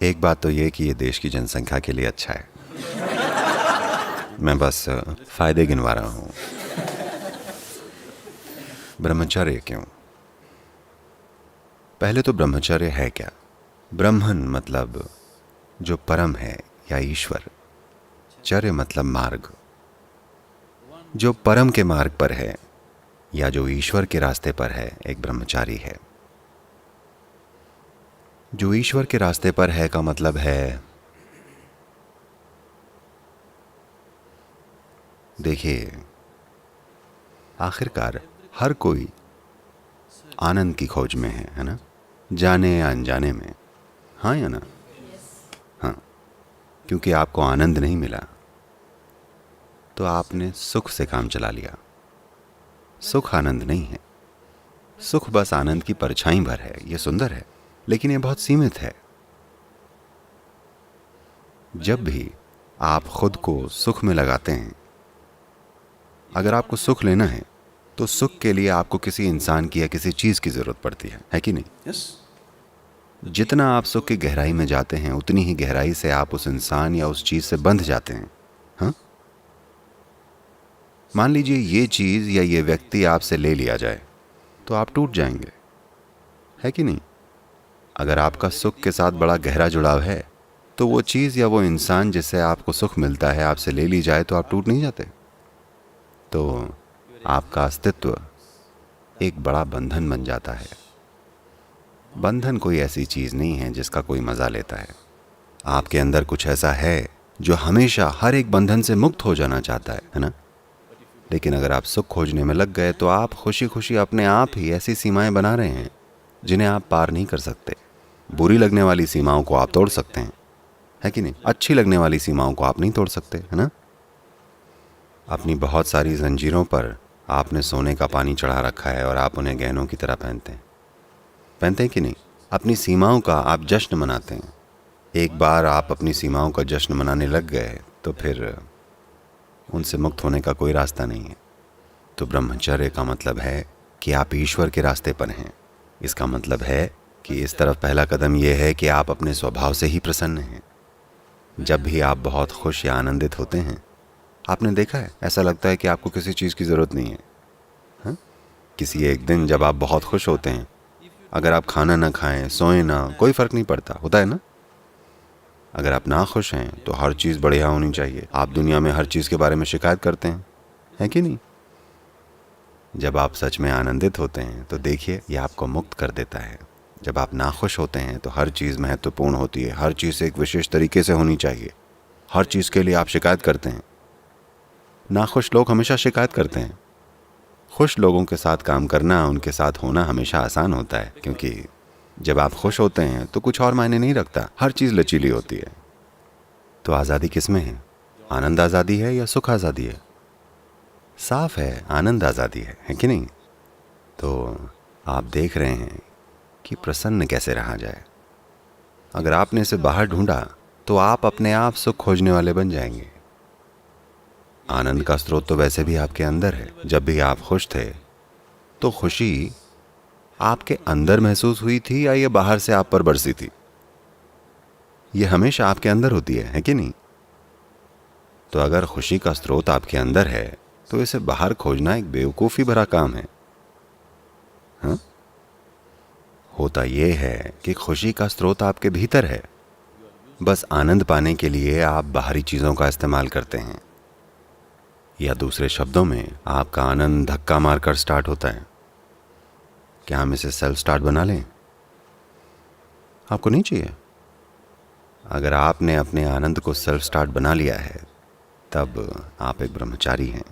एक बात तो ये कि ये देश की जनसंख्या के लिए अच्छा है। मैं बस फायदे गिनवा रहा हूँ। ब्रह्मचर्य क्यों? पहले तो ब्रह्मचर्य है क्या? ब्रह्मन मतलब जो परम है या ईश्वर, चर्य मतलब मार्ग। जो परम के मार्ग पर है या जो ईश्वर के रास्ते पर है, एक ब्रह्मचारी है। जो ईश्वर के रास्ते पर है का मतलब है, देखिए, आखिरकार हर कोई आनंद की खोज में है ना? जाने या अनजाने में, हाँ या ना? हाँ, क्योंकि आपको आनंद नहीं मिला तो आपने सुख से काम चला लिया। सुख आनंद नहीं है। सुख बस आनंद की परछाई भर है। ये सुंदर है, लेकिन ये बहुत सीमित है। जब भी आप खुद को सुख में लगाते हैं, अगर आपको सुख लेना है तो सुख के लिए आपको किसी इंसान की या किसी चीज की जरूरत पड़ती है कि नहीं? Yes. जितना आप सुख की गहराई में जाते हैं, उतनी ही गहराई से आप उस इंसान या उस चीज से बंध जाते हैं। हाँ, मान लीजिए ये चीज या ये व्यक्ति आपसे ले लिया जाए तो आप टूट जाएंगे, है कि नहीं? अगर आपका सुख के साथ बड़ा गहरा जुड़ाव है तो वो चीज या वो इंसान जिससे आपको सुख मिलता है आपसे ले ली जाए तो आप टूट नहीं जाते। तो आपका अस्तित्व एक बड़ा बंधन बन जाता है। बंधन कोई ऐसी चीज नहीं है जिसका कोई मजा लेता है। आपके अंदर कुछ ऐसा है जो हमेशा हर एक बंधन से मुक्त हो जाना चाहता है ना? लेकिन अगर आप सुख खोजने में लग गए तो आप खुशी खुशी अपने आप ही ऐसी सीमाएं बना रहे हैं जिन्हें आप पार नहीं कर सकते। बुरी लगने वाली सीमाओं को आप तोड़ सकते हैं, है कि नहीं? अच्छी लगने वाली सीमाओं को आप नहीं तोड़ सकते, है ना? अपनी बहुत सारी जंजीरों पर आपने सोने का पानी चढ़ा रखा है और आप उन्हें गहनों की तरह पहनते हैं कि नहीं? अपनी सीमाओं का आप जश्न मनाते हैं। एक बार आप अपनी सीमाओं का जश्न मनाने लग गए तो फिर उनसे मुक्त होने का कोई रास्ता नहीं है। तो ब्रह्मचर्य का मतलब है कि आप ईश्वर के रास्ते पर हैं। इसका मतलब है कि इस तरफ पहला कदम यह है कि आप अपने स्वभाव से ही प्रसन्न हैं। जब भी आप बहुत खुश या आनंदित होते हैं, आपने देखा है, ऐसा लगता है कि आपको किसी चीज़ की ज़रूरत नहीं है। हाँ? किसी एक दिन जब आप बहुत खुश होते हैं, अगर आप खाना ना खाएं, सोएं ना, कोई फ़र्क नहीं पड़ता, होता है ना? अगर आप ना खुश हैं तो हर चीज़ बढ़िया होनी चाहिए। आप दुनिया में हर चीज़ के बारे में शिकायत करते हैं, है कि नहीं? जब आप सच में आनंदित होते हैं तो देखिए, ये आपको मुक्त कर देता है। जब आप नाखुश होते हैं तो हर चीज़ महत्वपूर्ण होती है। हर चीज़ एक विशेष तरीके से होनी चाहिए। हर चीज़ के लिए आप शिकायत करते हैं। नाखुश लोग हमेशा शिकायत करते हैं। खुश लोगों के साथ काम करना, उनके साथ होना हमेशा आसान होता है, क्योंकि जब आप खुश होते हैं तो कुछ और मायने नहीं रखता, हर चीज़ लचीली होती है। तो आज़ादी किस में है? आनंद आज़ादी है या सुख आज़ादी है? साफ है, आनंद आज़ादी है कि नहीं? तो आप देख रहे हैं कि प्रसन्न कैसे रहा जाए। अगर आपने इसे बाहर ढूंढा तो आप अपने आप सुख खोजने वाले बन जाएंगे। आनंद का स्रोत तो वैसे भी आपके अंदर है। जब भी आप खुश थे तो खुशी आपके अंदर महसूस हुई थी या ये बाहर से आप पर बरसी थी? ये हमेशा आपके अंदर होती है कि नहीं? तो अगर खुशी का स्रोत आपके अंदर है तो इसे बाहर खोजना एक बेवकूफ़ी भरा काम है। हाँ? होता यह है कि खुशी का स्रोत आपके भीतर है। बस आनंद पाने के लिए आप बाहरी चीज़ों का इस्तेमाल करते हैं, या दूसरे शब्दों में आपका आनंद धक्का मारकर स्टार्ट होता है। क्या हम इसे सेल्फ स्टार्ट बना लें? आपको नहीं चाहिए। अगर आपने अपने आनंद को सेल्फ स्टार्ट बना लिया है तब आप एक ब्रह्मचारी हैं।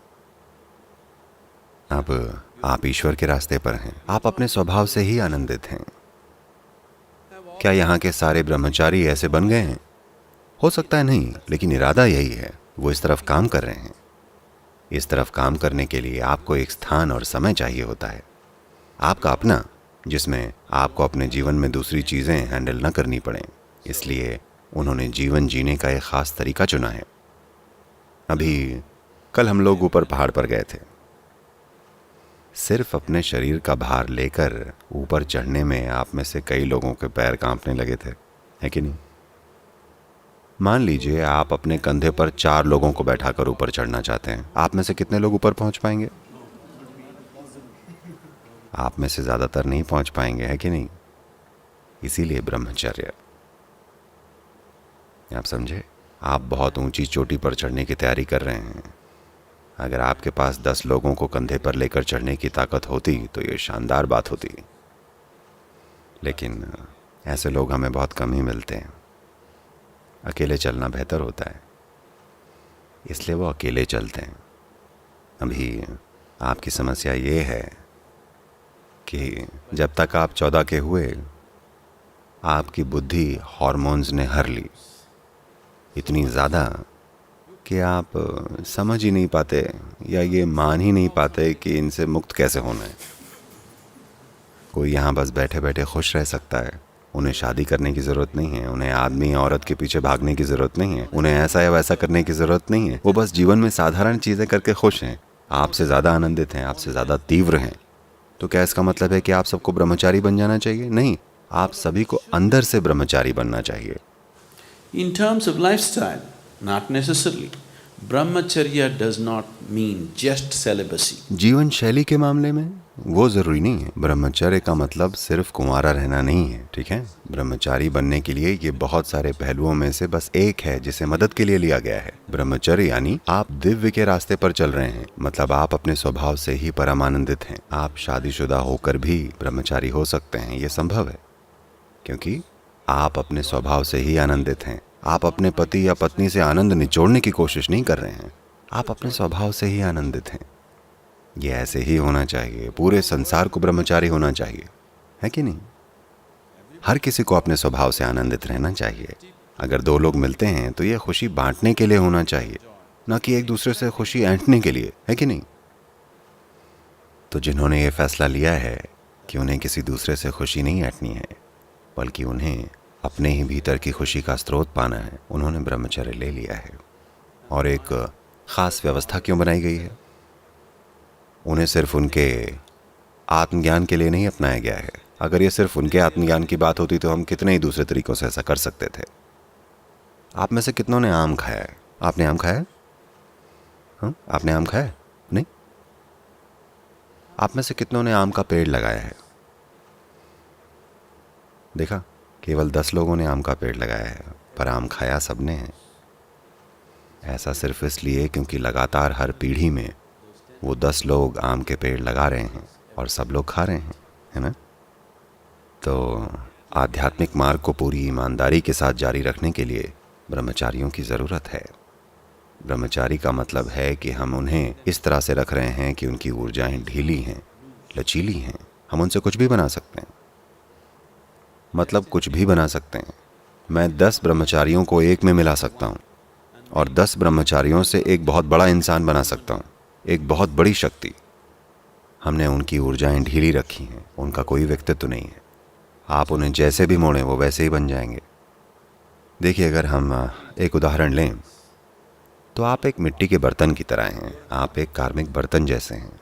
अब आप ईश्वर के रास्ते पर हैं। आप अपने स्वभाव से ही आनंदित हैं। क्या यहाँ के सारे ब्रह्मचारी ऐसे बन गए हैं? हो सकता है नहीं, लेकिन इरादा यही है। वो इस तरफ काम कर रहे हैं। इस तरफ काम करने के लिए आपको एक स्थान और समय चाहिए होता है, आपका अपना, जिसमें आपको अपने जीवन में दूसरी चीज़ें हैंडल न करनी पड़ें। इसलिए उन्होंने जीवन जीने का एक ख़ास तरीका चुना है। अभी कल हम लोग ऊपर पहाड़ पर गए थे। सिर्फ अपने शरीर का भार लेकर ऊपर चढ़ने में आप में से कई लोगों के पैर कांपने लगे थे, है कि नहीं? मान लीजिए आप अपने कंधे पर 4 लोगों को बैठाकर ऊपर चढ़ना चाहते हैं। आप में से कितने लोग ऊपर पहुंच पाएंगे? आप में से ज्यादातर नहीं पहुंच पाएंगे, है कि नहीं? इसीलिए ब्रह्मचर्य। आप समझे? आप बहुत ऊंची चोटी पर चढ़ने की तैयारी कर रहे हैं। अगर आपके पास 10 लोगों को कंधे पर लेकर चढ़ने की ताकत होती तो ये शानदार बात होती, लेकिन ऐसे लोग हमें बहुत कम ही मिलते हैं। अकेले चलना बेहतर होता है, इसलिए वो अकेले चलते हैं। अभी आपकी समस्या ये है कि जब तक आप 14 के हुए, आपकी बुद्धि हार्मोन्स ने हर ली, इतनी ज़्यादा कि आप समझ ही नहीं पाते या ये मान ही नहीं पाते कि इनसे मुक्त कैसे होना है। कोई यहाँ बस बैठे बैठे खुश रह सकता है। उन्हें शादी करने की ज़रूरत नहीं है, उन्हें आदमी या औरत के पीछे भागने की ज़रूरत नहीं है, उन्हें ऐसा या वैसा करने की ज़रूरत नहीं है। वो बस जीवन में साधारण चीज़ें करके खुश हैं, आपसे ज़्यादा आनंदित हैं, आपसे ज़्यादा तीव्र हैं। तो क्या इसका मतलब है कि आप सबको ब्रह्मचारी बन जाना चाहिए? नहीं, आप सभी को अंदर से ब्रह्मचारी बनना चाहिए। In terms of lifestyle, not necessarily. Brahmacharya does not mean just celibacy. जीवन शैली के मामले में वो जरूरी नहीं है। ब्रह्मचर्य का मतलब सिर्फ कुंवारा रहना नहीं है, ठीक है? ब्रह्मचारी बनने के लिए ये बहुत सारे पहलुओं में से बस एक है जिसे मदद के लिए लिया गया है। ब्रह्मचर्य यानी आप दिव्य के रास्ते पर चल रहे हैं, मतलब आप अपने स्वभाव से ही परमानंदित हैं। आप शादीशुदा होकर भी ब्रह्मचारी हो सकते हैं, ये संभव है, क्योंकि आप अपने स्वभाव से ही आनंदित हैं। आप अपने पति या पत्नी से आनंद निचोड़ने की कोशिश नहीं कर रहे हैं, आप अपने स्वभाव से ही आनंदित हैं। ये ऐसे ही होना चाहिए। पूरे संसार को ब्रह्मचारी होना चाहिए, है कि नहीं? हर किसी को अपने स्वभाव से आनंदित रहना चाहिए। अगर 2 लोग मिलते हैं तो ये खुशी बांटने के लिए होना चाहिए, ना कि एक दूसरे से खुशी ऐंठने के लिए, है कि नहीं? तो जिन्होंने ये फैसला लिया है कि उन्हें किसी दूसरे से खुशी नहीं ऐंठनी है, बल्कि उन्हें अपने ही भीतर की खुशी का स्रोत पाना है, उन्होंने ब्रह्मचर्य ले लिया है। और एक खास व्यवस्था क्यों बनाई गई है? उन्हें सिर्फ उनके आत्मज्ञान के लिए नहीं अपनाया गया है। अगर ये सिर्फ उनके आत्मज्ञान की बात होती तो हम कितने ही दूसरे तरीकों से ऐसा कर सकते थे। आप में से कितनों ने आम खाया है? आपने आम खाया? हाँ, आपने आम खाया? नहीं? आप में से कितनों ने आम का पेड़ लगाया है? देखा, केवल 10 लोगों ने आम का पेड़ लगाया है, पर आम खाया सबने है। ऐसा सिर्फ इसलिए क्योंकि लगातार हर पीढ़ी में वो 10 लोग आम के पेड़ लगा रहे हैं और सब लोग खा रहे हैं, है ना? तो आध्यात्मिक मार्ग को पूरी ईमानदारी के साथ जारी रखने के लिए ब्रह्मचारियों की ज़रूरत है। ब्रह्मचारी का मतलब है कि हम उन्हें इस तरह से रख रहे हैं कि उनकी ऊर्जाएं ढीली हैं, लचीली हैं। हम उनसे कुछ भी बना सकते हैं, मतलब कुछ भी बना सकते हैं। मैं 10 ब्रह्मचारियों को एक में मिला सकता हूँ और 10 ब्रह्मचारियों से एक बहुत बड़ा इंसान बना सकता हूँ, एक बहुत बड़ी शक्ति। हमने उनकी ऊर्जाएं ढीली रखी हैं, उनका कोई व्यक्तित्व नहीं है। आप उन्हें जैसे भी मोड़ें वो वैसे ही बन जाएंगे। देखिए, अगर हम एक उदाहरण लें तो आप एक मिट्टी के बर्तन की तरह हैं। आप एक कार्मिक बर्तन जैसे हैं।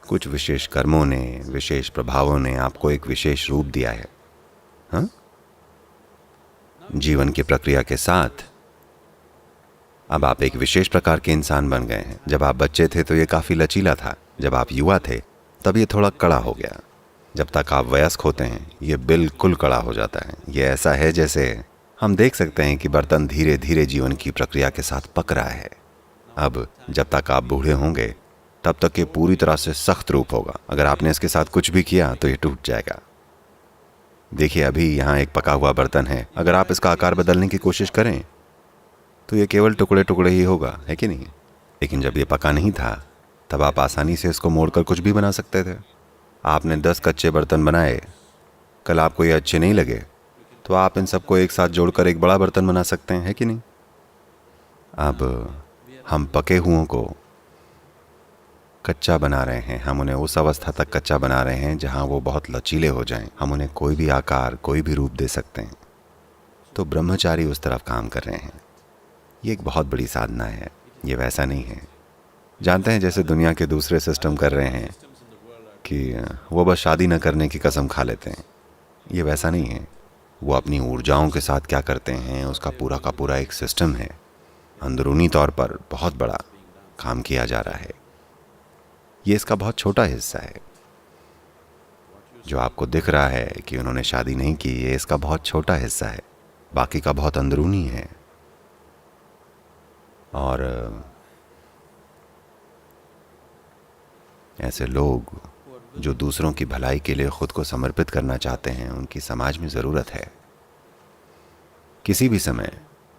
कुछ विशेष कर्मों ने, विशेष प्रभावों ने आपको एक विशेष रूप दिया है। हाँ? जीवन की प्रक्रिया के साथ अब आप एक विशेष प्रकार के इंसान बन गए हैं। जब आप बच्चे थे तो ये काफ़ी लचीला था, जब आप युवा थे तब ये थोड़ा कड़ा हो गया, जब तक आप वयस्क होते हैं ये बिल्कुल कड़ा हो जाता है। ये ऐसा है जैसे हम देख सकते हैं कि बर्तन धीरे धीरे जीवन की प्रक्रिया के साथ पक रहा है। अब जब तक आप बूढ़े होंगे तब तक ये पूरी तरह से सख्त रूप होगा। अगर आपने इसके साथ कुछ भी किया तो ये टूट जाएगा। देखिए, अभी यहाँ एक पका हुआ बर्तन है, अगर आप इसका आकार बदलने की कोशिश करें तो ये केवल टुकड़े टुकड़े ही होगा, है कि नहीं? लेकिन जब ये पका नहीं था तब आप आसानी से इसको मोड़कर कुछ भी बना सकते थे। आपने 10 कच्चे बर्तन बनाए, कल आपको ये अच्छे नहीं लगे तो आप इन सबको एक साथ जोड़कर एक बड़ा बर्तन बना सकते हैं, है कि नहीं? अब हम पके हुओं को कच्चा बना रहे हैं। हम उन्हें उस अवस्था तक कच्चा बना रहे हैं जहां वो बहुत लचीले हो जाएं। हम उन्हें कोई भी आकार, कोई भी रूप दे सकते हैं। तो ब्रह्मचारी उस तरफ काम कर रहे हैं। ये एक बहुत बड़ी साधना है, ये वैसा नहीं है। जानते हैं, जैसे दुनिया के दूसरे सिस्टम कर रहे हैं कि वो बस शादी न करने की कसम खा लेते हैं। ये वैसा नहीं है। वो अपनी ऊर्जाओं के साथ क्या करते हैं उसका पूरा का पूरा एक सिस्टम है। अंदरूनी तौर पर बहुत बड़ा काम किया जा रहा है। ये इसका बहुत छोटा हिस्सा है। जो आपको दिख रहा है कि उन्होंने शादी नहीं की, ये इसका बहुत छोटा हिस्सा है। बाकी का बहुत अंदरूनी है। और ऐसे लोग जो दूसरों की भलाई के लिए खुद को समर्पित करना चाहते हैं, उनकी समाज में ज़रूरत है। किसी भी समय,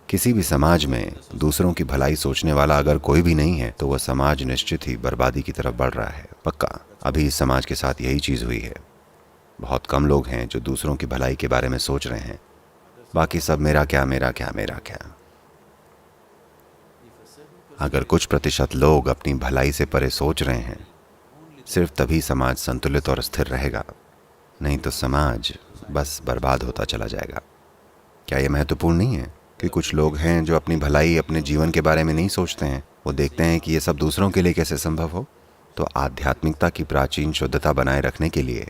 किसी भी समाज में दूसरों की भलाई सोचने वाला अगर कोई भी नहीं है तो वह समाज निश्चित ही बर्बादी की तरफ बढ़ रहा है। पक्का। अभी इस समाज के साथ यही चीज़ हुई है। बहुत कम लोग हैं जो दूसरों की भलाई के बारे में सोच रहे हैं। बाकी सब मेरा क्या, मेरा क्या, मेरा क्या। अगर कुछ प्रतिशत लोग अपनी भलाई से परे सोच रहे हैं, सिर्फ तभी समाज संतुलित और स्थिर रहेगा। नहीं तो समाज बस बर्बाद होता चला जाएगा। क्या यह महत्वपूर्ण नहीं है कि कुछ लोग हैं जो अपनी भलाई, अपने जीवन के बारे में नहीं सोचते हैं? वो देखते हैं कि ये सब दूसरों के लिए कैसे संभव हो। तो आध्यात्मिकता की प्राचीन शुद्धता बनाए रखने के लिए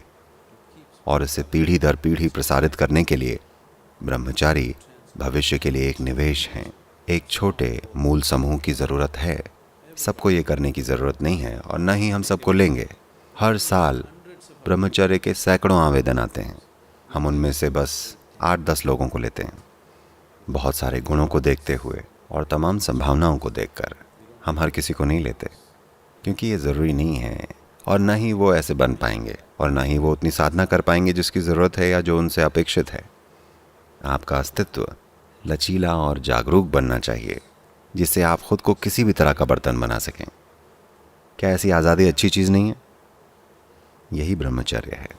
और इसे पीढ़ी दर पीढ़ी प्रसारित करने के लिए ब्रह्मचारी भविष्य के लिए एक निवेश हैं। एक छोटे मूल समूह की ज़रूरत है। सबको ये करने की ज़रूरत नहीं है और न ही हम सबको लेंगे। हर साल ब्रह्मचर्य के सैकड़ों आवेदन आते हैं। हम उनमें से बस 8-10 लोगों को लेते हैं। बहुत सारे गुणों को देखते हुए और तमाम संभावनाओं को देखकर हम हर किसी को नहीं लेते, क्योंकि ये ज़रूरी नहीं है और न ही वो ऐसे बन पाएंगे और न ही वो उतनी साधना कर पाएंगे जिसकी ज़रूरत है या जो उनसे अपेक्षित है। आपका अस्तित्व लचीला और जागरूक बनना चाहिए, जिससे आप खुद को किसी भी तरह का बर्तन बना सकें। क्या ऐसी आज़ादी अच्छी चीज़ नहीं है? यही ब्रह्मचर्य है।